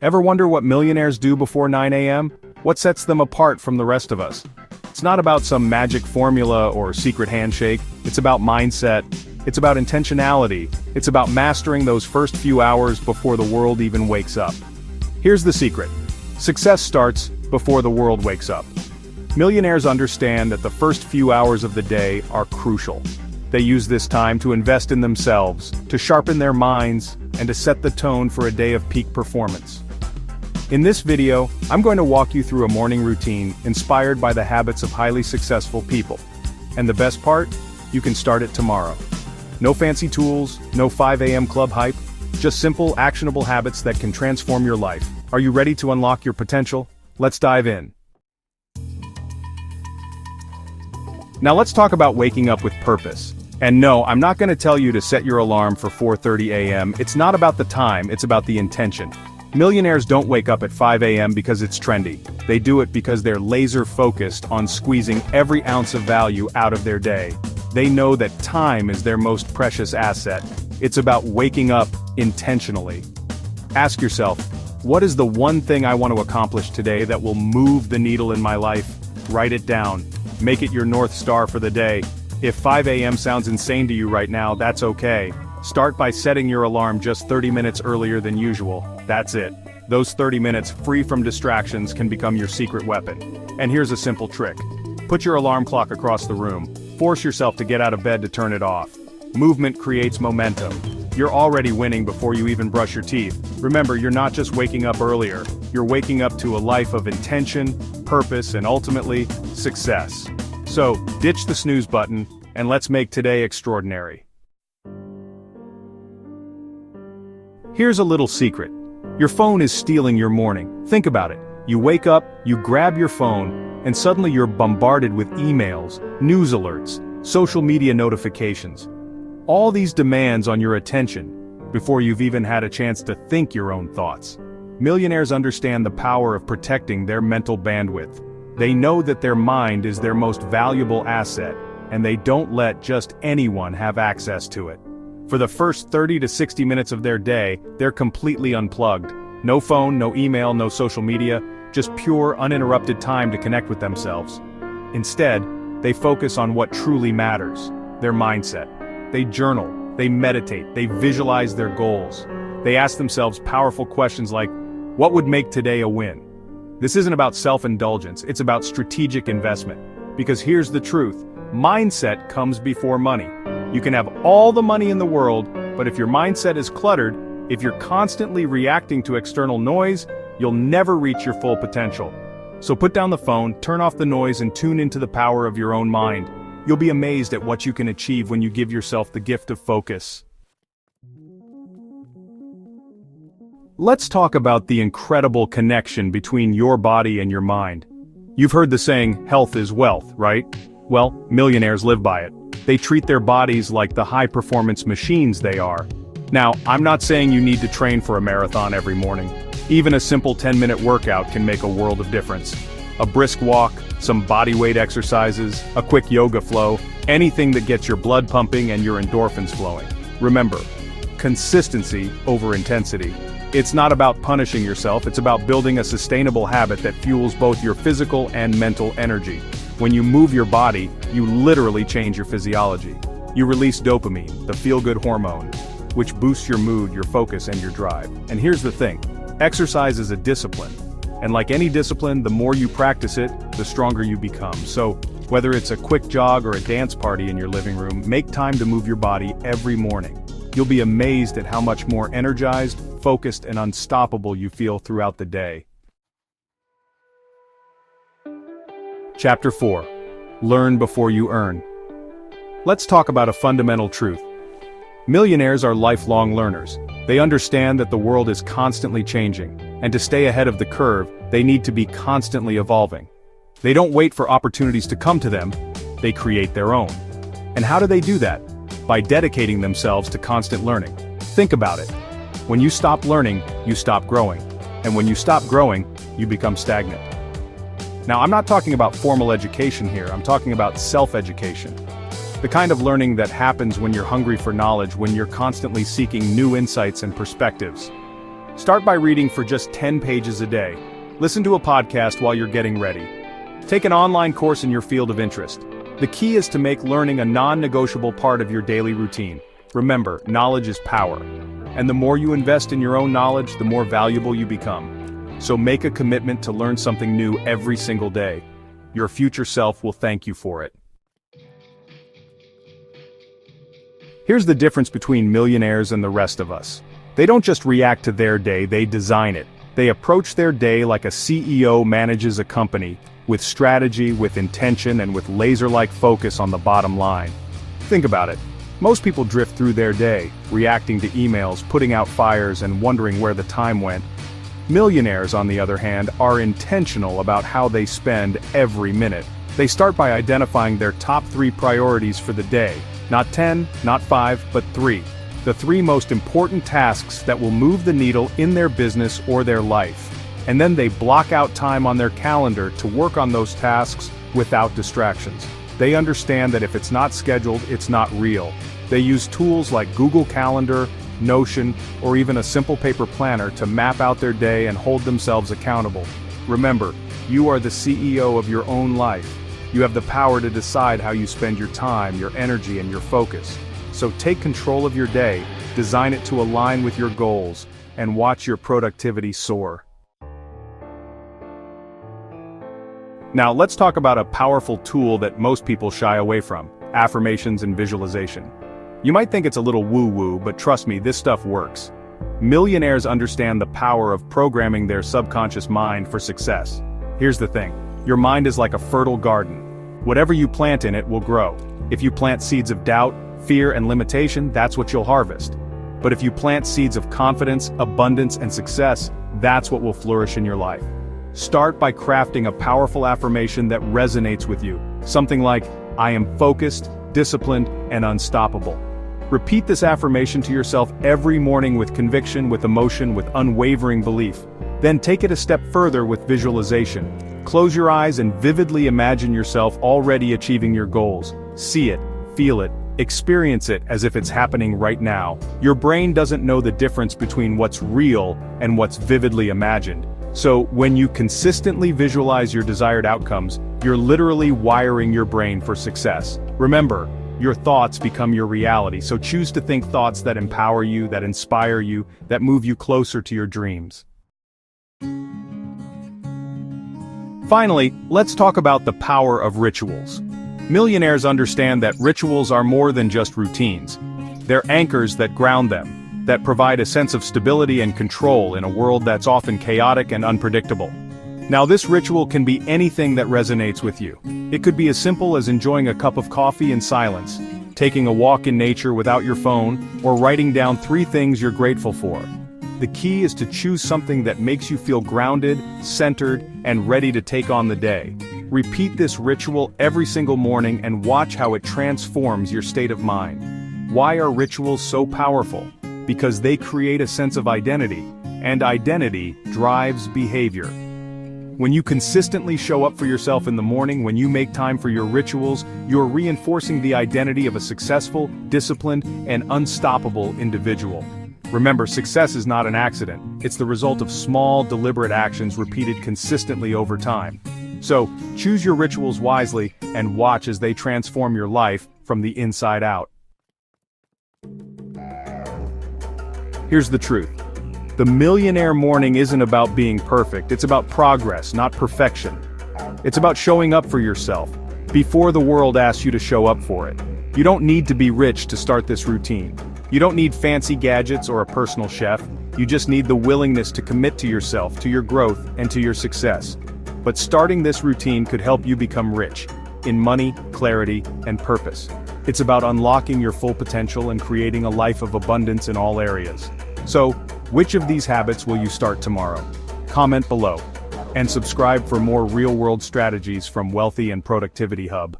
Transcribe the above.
Ever wonder what millionaires do before 9 a.m.? What sets them apart from the rest of us? It's not about some magic formula or secret handshake, it's about mindset, it's about intentionality, it's about mastering those first few hours before the world even wakes up. Here's the secret. Success starts before the world wakes up. Millionaires understand that the first few hours of the day are crucial. They use this time to invest in themselves, to sharpen their minds, and to set the tone for a day of peak performance. In this video, I'm going to walk you through a morning routine inspired by the habits of highly successful people. And the best part? You can start it tomorrow. No fancy tools, no 5 a.m. club hype, just simple, actionable habits that can transform your life. Are you ready to unlock your potential? Let's dive in. Now let's talk about waking up with purpose. And no, I'm not going to tell you to set your alarm for 4:30 a.m. It's not about the time, it's about the intention. Millionaires don't wake up at 5 a.m. because it's trendy. They do it because they're laser-focused on squeezing every ounce of value out of their day. They know that time is their most precious asset. It's about waking up intentionally. Ask yourself, what is the one thing I want to accomplish today that will move the needle in my life? Write it down. Make it your North Star for the day. If 5 a.m. sounds insane to you right now, that's okay. Start by setting your alarm just 30 minutes earlier than usual. That's it. Those 30 minutes free from distractions can become your secret weapon. And here's a simple trick. Put your alarm clock across the room. Force yourself to get out of bed to turn it off. Movement creates momentum. You're already winning before you even brush your teeth. Remember, you're not just waking up earlier. You're waking up to a life of intention, purpose, and ultimately, success. So, ditch the snooze button, and let's make today extraordinary. Here's a little secret. Your phone is stealing your morning. Think about it. You wake up, you grab your phone, and suddenly you're bombarded with emails, news alerts, social media notifications. All these demands on your attention, before you've even had a chance to think your own thoughts. Millionaires understand the power of protecting their mental bandwidth. They know that their mind is their most valuable asset, and they don't let just anyone have access to it. For the first 30 to 60 minutes of their day, they're completely unplugged. No phone, no email, no social media, just pure, uninterrupted time to connect with themselves. Instead, they focus on what truly matters, their mindset. They journal, they meditate, they visualize their goals. They ask themselves powerful questions like, what would make today a win? This isn't about self-indulgence, it's about strategic investment. Because here's the truth, mindset comes before money. You can have all the money in the world, but if your mindset is cluttered, if you're constantly reacting to external noise, you'll never reach your full potential. So put down the phone, turn off the noise, and tune into the power of your own mind. You'll be amazed at what you can achieve when you give yourself the gift of focus. Let's talk about the incredible connection between your body and your mind. You've heard the saying, health is wealth, right? Well, millionaires live by it. They treat their bodies like the high-performance machines they are. Now, I'm not saying you need to train for a marathon every morning. Even a simple 10-minute workout can make a world of difference. A brisk walk, some body weight exercises, a quick yoga flow, anything that gets your blood pumping and your endorphins flowing. Remember, consistency over intensity. It's not about punishing yourself, it's about building a sustainable habit that fuels both your physical and mental energy. When you move your body, you literally change your physiology. You release dopamine, the feel-good hormone, which boosts your mood, your focus, and your drive. And here's the thing, exercise is a discipline. And like any discipline, the more you practice it, the stronger you become. So, whether it's a quick jog or a dance party in your living room, make time to move your body every morning. You'll be amazed at how much more energized, focused, and unstoppable you feel throughout the day. Chapter 4. Learn before you earn. Let's talk about a fundamental truth. Millionaires are lifelong learners. They understand that the world is constantly changing, and to stay ahead of the curve, they need to be constantly evolving. They don't wait for opportunities to come to them, they create their own. And how do they do that? By dedicating themselves to constant learning. Think about it. When you stop learning, you stop growing. And when you stop growing, you become stagnant. Now, I'm not talking about formal education here, I'm talking about self-education. The kind of learning that happens when you're hungry for knowledge, when you're constantly seeking new insights and perspectives. Start by reading for just 10 pages a day. Listen to a podcast while you're getting ready. Take an online course in your field of interest. The key is to make learning a non-negotiable part of your daily routine. Remember, knowledge is power. And the more you invest in your own knowledge, the more valuable you become. So make a commitment to learn something new every single day. Your future self will thank you for it. Here's the difference between millionaires and the rest of us. They don't just react to their day, they design it. They approach their day like a CEO manages a company, with strategy, with intention, and with laser-like focus on the bottom line. Think about it. Most people drift through their day, reacting to emails, putting out fires, and wondering where the time went. Millionaires, on the other hand, are intentional about how they spend every minute. They start by identifying their top 3 priorities for the day. Not 10, not 5, but 3. The 3 most important tasks that will move the needle in their business or their life. And then they block out time on their calendar to work on those tasks without distractions. They understand that if it's not scheduled, it's not real. They use tools like Google Calendar, Notion, or even a simple paper planner to map out their day and hold themselves accountable. Remember, you are the CEO of your own life. You have the power to decide how you spend your time, your energy, and your focus. So take control of your day, design it to align with your goals, and watch your productivity soar. Now let's talk about a powerful tool that most people shy away from: affirmations and visualization. You might think it's a little woo-woo, but trust me, this stuff works. Millionaires understand the power of programming their subconscious mind for success. Here's the thing. Your mind is like a fertile garden. Whatever you plant in it will grow. If you plant seeds of doubt, fear, and limitation, that's what you'll harvest. But if you plant seeds of confidence, abundance, and success, that's what will flourish in your life. Start by crafting a powerful affirmation that resonates with you. Something like, I am focused, disciplined, and unstoppable. Repeat this affirmation to yourself every morning with conviction, with emotion, with unwavering belief. Then take it a step further with visualization. Close your eyes and vividly imagine yourself already achieving your goals. See it, feel it, experience it as if it's happening right now. Your brain doesn't know the difference between what's real and what's vividly imagined. So, when you consistently visualize your desired outcomes, you're literally wiring your brain for success. Remember, your thoughts become your reality, so choose to think thoughts that empower you, that inspire you, that move you closer to your dreams. Finally, let's talk about the power of rituals. Millionaires understand that rituals are more than just routines. They're anchors that ground them, that provide a sense of stability and control in a world that's often chaotic and unpredictable. Now, this ritual can be anything that resonates with you. It could be as simple as enjoying a cup of coffee in silence, taking a walk in nature without your phone, or writing down 3 things you're grateful for. The key is to choose something that makes you feel grounded, centered, and ready to take on the day. Repeat this ritual every single morning and watch how it transforms your state of mind. Why are rituals so powerful? Because they create a sense of identity, and identity drives behavior. When you consistently show up for yourself in the morning, when you make time for your rituals, you're reinforcing the identity of a successful, disciplined, and unstoppable individual. Remember, success is not an accident. It's the result of small, deliberate actions repeated consistently over time. So, choose your rituals wisely and watch as they transform your life from the inside out. Here's the truth. The millionaire morning isn't about being perfect, it's about progress, not perfection. It's about showing up for yourself, before the world asks you to show up for it. You don't need to be rich to start this routine. You don't need fancy gadgets or a personal chef. You just need the willingness to commit to yourself, to your growth, and to your success. But starting this routine could help you become rich, in money, clarity, and purpose. It's about unlocking your full potential and creating a life of abundance in all areas. So, which of these habits will you start tomorrow? Comment below. And subscribe for more real-world strategies from Wealthy and Productivity Hub.